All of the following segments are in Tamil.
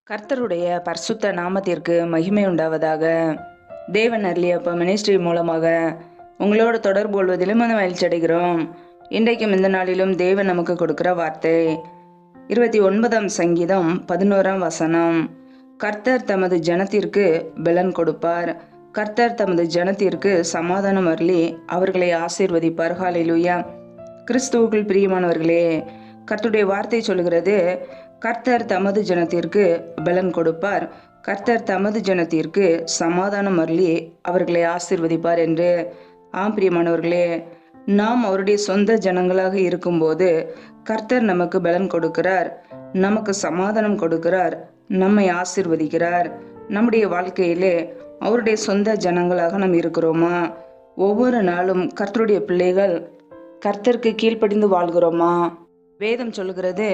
கர்த்தருடைய பரிசுத்த நாமத்திற்கு மகிமை உண்டாவதாக. தேவன் அருளியப்ப மினிஸ்ட்ரி மூலமாக உங்களோடு தொடர்பு கொள்வதிலும் மகிழ்ச்சி அடைகிறோம். இன்றைக்கும் இந்த நாளிலும் தேவன் நமக்கு கொடுக்கிற வார்த்தை 29ஆம் சங்கீதம் 11ஆம் வசனம். கர்த்தர் தமது ஜனத்திற்கு பலன் கொடுப்பார், கர்த்தர் தமது ஜனத்திற்கு சமாதானம் அருளி அவர்களை ஆசீர்வதிப்பார். ஹல்லேலூயா. கிறிஸ்துவுக்குள் பிரியமானவர்களே, கர்த்தருடைய வார்த்தை சொல்கிறது, கர்த்தர் தமது ஜனத்திற்கு பலன் கொடுப்பார், கர்த்தர் தமது ஜனத்திற்கு சமாதானம் அருளி அவர்களை ஆசீர்வதிப்பார் என்று. பிரியமானவர்களே, நாம் அவருடைய சொந்த ஜனங்களாக இருக்கும்போது கர்த்தர் நமக்கு பலன் கொடுக்கிறார், நமக்கு சமாதானம் கொடுக்கிறார், நம்மை ஆசீர்வதிக்கிறார். நம்முடைய வாழ்க்கையிலே அவருடைய சொந்த ஜனங்களாக நாம் இருக்கிறோமா? ஒவ்வொரு நாளும் கர்த்தருடைய பிள்ளைகள் கர்த்தருக்கு கீழ்ப்படிந்து வாழ்கிறோமா? வேதம் சொல்கிறது,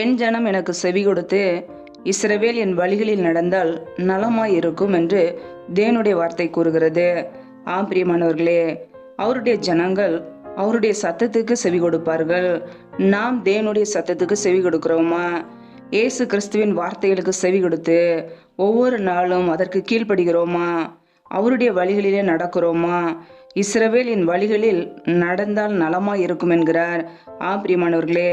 என் ஜனம் எனக்கு செவி கொடுத்து இஸ்ரவேல் என் வழிகளில் நடந்தால் நலமாய் இருக்கும் என்று தேவனுடைய வார்த்தை கூறுகிறது. பிரியமானவர்களே, அவருடைய ஜனங்கள் அவருடைய சத்தத்துக்கு செவி கொடுப்பார்கள். நாம் தேவனுடைய சத்தத்துக்கு செவி கொடுக்கிறோமா? இயேசு கிறிஸ்துவின் வார்த்தைகளுக்கு செவி கொடுத்து ஒவ்வொரு நாளும் அதற்கு கீழ்ப்படுகிறோமா? அவருடைய வழிகளிலே நடக்கிறோமா? இஸ்ரவேலின் வழிகளில் நடந்தால் நலமாய் இருக்கும் என்கிறார். பிரியமானவர்களே,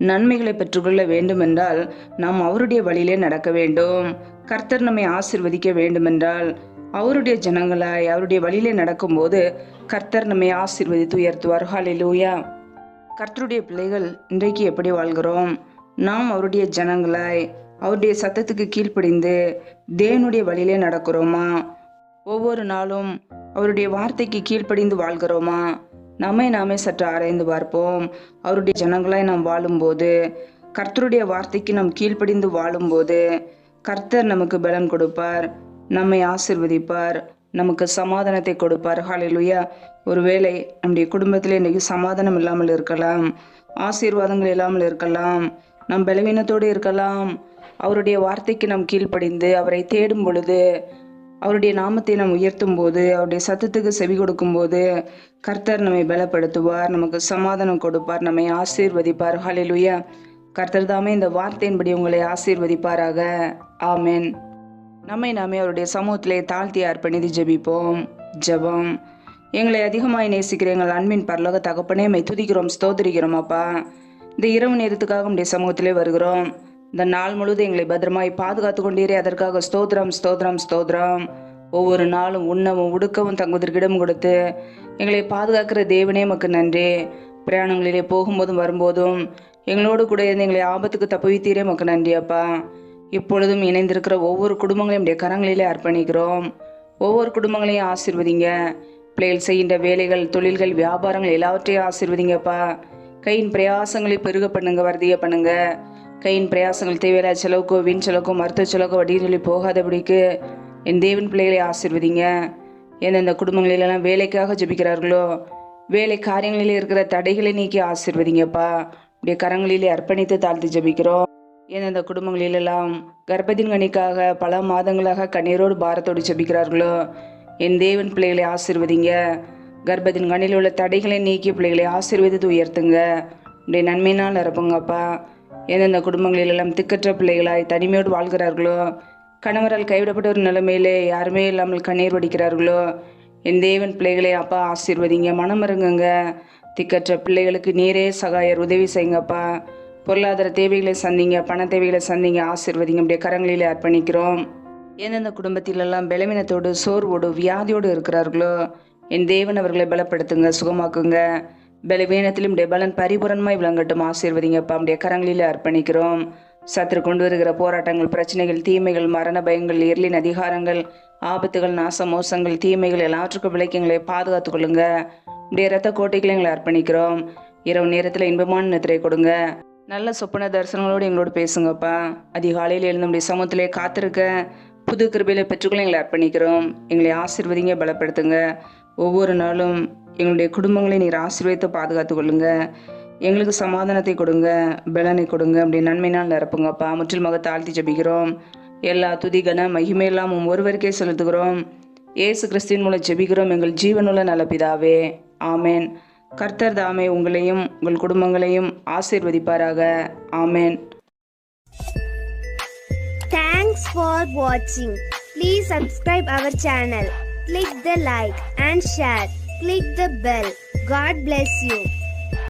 நன்மைகளை பெற்றுக்கொள்ள வேண்டுமென்றால் நாம் அவருடைய வழியிலே நடக்க வேண்டும். கர்த்தர் நம்மை ஆசீர்வதிக்க வேண்டுமென்றால் அவருடைய ஜனங்களாய் அவருடைய வழியிலே நடக்கும்போது கர்த்தர் நம்மை ஆசீர்வதித்து உயர்த்துவார். ஹல்லேலூயா. கர்த்தருடைய பிள்ளைகள் இன்றைக்கு எப்படி வாழ்கிறோம்? நாம் அவருடைய ஜனங்களாய் அவருடைய சத்தத்துக்கு கீழ்ப்படிந்து தேவனுடைய வழியிலே நடக்கிறோமா? ஒவ்வொரு நாளும் அவருடைய வார்த்தைக்கு கீழ்ப்படிந்து வாழ்கிறோமா? நம்மை நாமே சற்று ஆராய்ந்து பார்ப்போம். அவருடைய ஜனங்களாய் நாம் வாழும்போது, கர்த்தருடைய வார்த்தைக்கு நாம் கீழ்ப்படிந்து வாழும்போது கர்த்தர் நமக்கு பலன் கொடுப்பார், நம்மை ஆசீர்வதிப்பார், நமக்கு சமாதானத்தை கொடுப்பார். ஹல்லேலூயா. ஒருவேளை நம்முடைய குடும்பத்தில் இன்றைக்கு சமாதானம் இல்லாமல் இருக்கலாம், ஆசீர்வாதங்கள் இல்லாமல் இருக்கலாம், நாம் பலவீனத்தோடு இருக்கலாம். அவருடைய வார்த்தைக்கு நாம் கீழ்ப்படிந்து அவரை தேடும் பொழுது, அவருடைய நாமத்தை நாம் உயர்த்தும் போது, அவருடைய சத்தத்துக்கு செவி கொடுக்கும் போது கர்த்தர் நம்மை பலப்படுத்துவார், நமக்கு சமாதானம் கொடுப்பார், நம்மை ஆசீர்வதிப்பார். ஹல்லேலூயா. கர்த்தர் தாமே இந்த வார்த்தையின்படி உங்களை ஆசீர்வதிப்பாராக. ஆமென். நம்மை நாமே அவருடைய சமூகத்திலே தாழ்த்தி அர்ப்பணித்து ஜெபிப்போம். ஜெபம். எங்களை அதிகமாய் நேசிக்கிற எங்கள் அன்பின் பரலோக தகப்பனே, மை துதிக்கிறோம், ஸ்தோத்திரிக்கிறோம். அப்பா, இந்த இரவு நேரத்துக்காக உடைய சமூகத்திலே வருகிறோம். இந்த நாள் முழுவதும் எங்களை பத்திரமாய் பாதுகாத்து கொண்டீரே, அதற்காக ஸ்தோத்திரம், ஸ்தோத்திரம், ஸ்தோத்திரம். ஒவ்வொரு நாளும் உண்ணவும் உடுக்கவும் தங்குவதற்கு இடம் கொடுத்து எங்களை பாதுகாக்கிற தேவனே உமக்கு நன்றி. பிரயாணங்களிலே போகும்போதும் வரும்போதும் எங்களோடு கூட இருந்து எங்களை ஆபத்துக்கு தப்புவித்தீரே உமக்கு நன்றி. அப்பா, இப்பொழுதும் இணைந்திருக்கிற ஒவ்வொரு குடும்பங்களையும் உடைய கரங்களிலே அர்ப்பணிக்கிறோம். ஒவ்வொரு குடும்பங்களையும் ஆசீர்வதிங்க. பிள்ளைகள் செய்கின்ற வேலைகள், தொழில்கள், வியாபாரங்கள் எல்லாவற்றையும் ஆசீர்வதிங்கப்பா. கையின் பிரயாசங்களை பெருக பண்ணுங்க, வர்த்திய பண்ணுங்க. கையின் பிரயாசங்கள் தேவையில்லா செலவுக்கோ, வீண் செலவுக்கோ, மருத்துவ செலவுக்கோ, வட்டின்னு சொல்லி போகாதபடிக்கு என் தேவன் பிள்ளைகளை ஆசீர்வதிங்க. எந்தெந்த குடும்பங்களிலெல்லாம் வேலைக்காக ஜெபிக்கிறார்களோ, வேலை காரியங்களிலே இருக்கிற தடைகளை நீக்கி ஆசீர்வதிங்கப்பா. இப்படிய கரங்களிலே அர்ப்பணித்து தாழ்த்து ஜெபிக்கிறோம். எந்தெந்த குடும்பங்களிலெல்லாம் கர்ப்பத்தின் கனிக்காக பல மாதங்களாக கண்ணீரோடு பாரத்தோடு ஜெபிக்கிறார்களோ, என் தேவன் பிள்ளைகளை ஆசீர்வதிங்க. கர்ப்பத்தின் கண்ணில் உள்ள தடைகளை நீக்கி பிள்ளைகளை ஆசீர்வதித்து உயர்த்துங்க. இப்படிய நன்மையினால் நிரப்புங்கப்பா. எந்தெந்த குடும்பங்களிலெல்லாம் திக்கற்ற பிள்ளைகளாய் தனிமையோடு வாழ்கிறார்களோ, கணவரால் கைவிடப்பட்ட ஒரு நிலைமையிலே யாருமே இல்லாமல் கண்ணீர் வடிக்கிறார்களோ, என் தேவன் பிள்ளைகளை அப்பா ஆசீர்வதிங்க. மனமருங்குங்க. திக்கற்ற பிள்ளைகளுக்கு நீரே சகாயர், உதவி செய்யுங்கப்பா. பொருளாதார தேவைகளை சந்திங்க, பண தேவைகளை சந்திங்க, ஆசீர்வதிங்க. அப்படியே கரங்களிலே அர்ப்பணிக்கிறோம். எந்தெந்த குடும்பத்திலெல்லாம் பலவீனத்தோடு, சோர்வோடு, வியாதியோடு இருக்கிறார்களோ, என் தேவன் அவர்களை பலப்படுத்துங்க, சுகமாக்குங்க. பலவீனத்திலும் உடைய பலன் பரிபூரணமாய் விளங்கட்டும், ஆசீர்வதிங்கப்பா. அப்படியே கரங்களிலே அர்ப்பணிக்கிறோம். சத்துரு கொண்டு வருகிற போராட்டங்கள், பிரச்சனைகள், தீமைகள், மரண பயங்கள், இருளின் அதிகாரங்கள், ஆபத்துகள், நாச மோசங்கள், தீமைகள் எல்லாவற்றுக்கும் விலைக்கு பாதுகாத்து கொள்ளுங்க. இப்படிய இரத்த கோட்டைகளை எங்களை அர்ப்பணிக்கிறோம். இரவு நேரத்தில் இன்பமான நித்திரை கொடுங்க. நல்ல சொப்பன தரிசனங்களோடு எங்களோடு பேசுங்கப்பா. அதிகாலையில் எழுந்த நம்முடைய சமூகத்திலே காத்திருக்க புது கிருபையில பெற்றுக்கொள்ள எங்களை அர்ப்பணிக்கிறோம். எங்களை ஆசீர்வதிங்க, பலப்படுத்துங்க. ஒவ்வொரு நாளும் எங்களுடைய குடும்பங்களை நீர் ஆசீர்வதித்து பாதுகாத்து கொள்ளுங்க. எங்களுக்கு சமாதானத்தை கொடுங்க, பலனை கொடுங்க. அப்படி நன்மையினால் நிரப்புங்கப்பா. முற்றிலுமாக தாழ்த்தி ஜெபிக்கிறோம். எல்லா துதி கன மகிமையெல்லாம் ஒருவருக்கே செலுத்துகிறோம். இயேசு கிறிஸ்துவின் மூலம் ஜெபிக்கிறோம், எங்கள் ஜீவனுள்ள நல்ல பிதாவே. ஆமேன். கர்த்தர் தாமே உங்களையும் உங்கள் குடும்பங்களையும் ஆசீர்வதிப்பாராக. ஆமேன். Thanks for watching. Please subscribe our channel. Click the like and share. Click the bell. God bless you.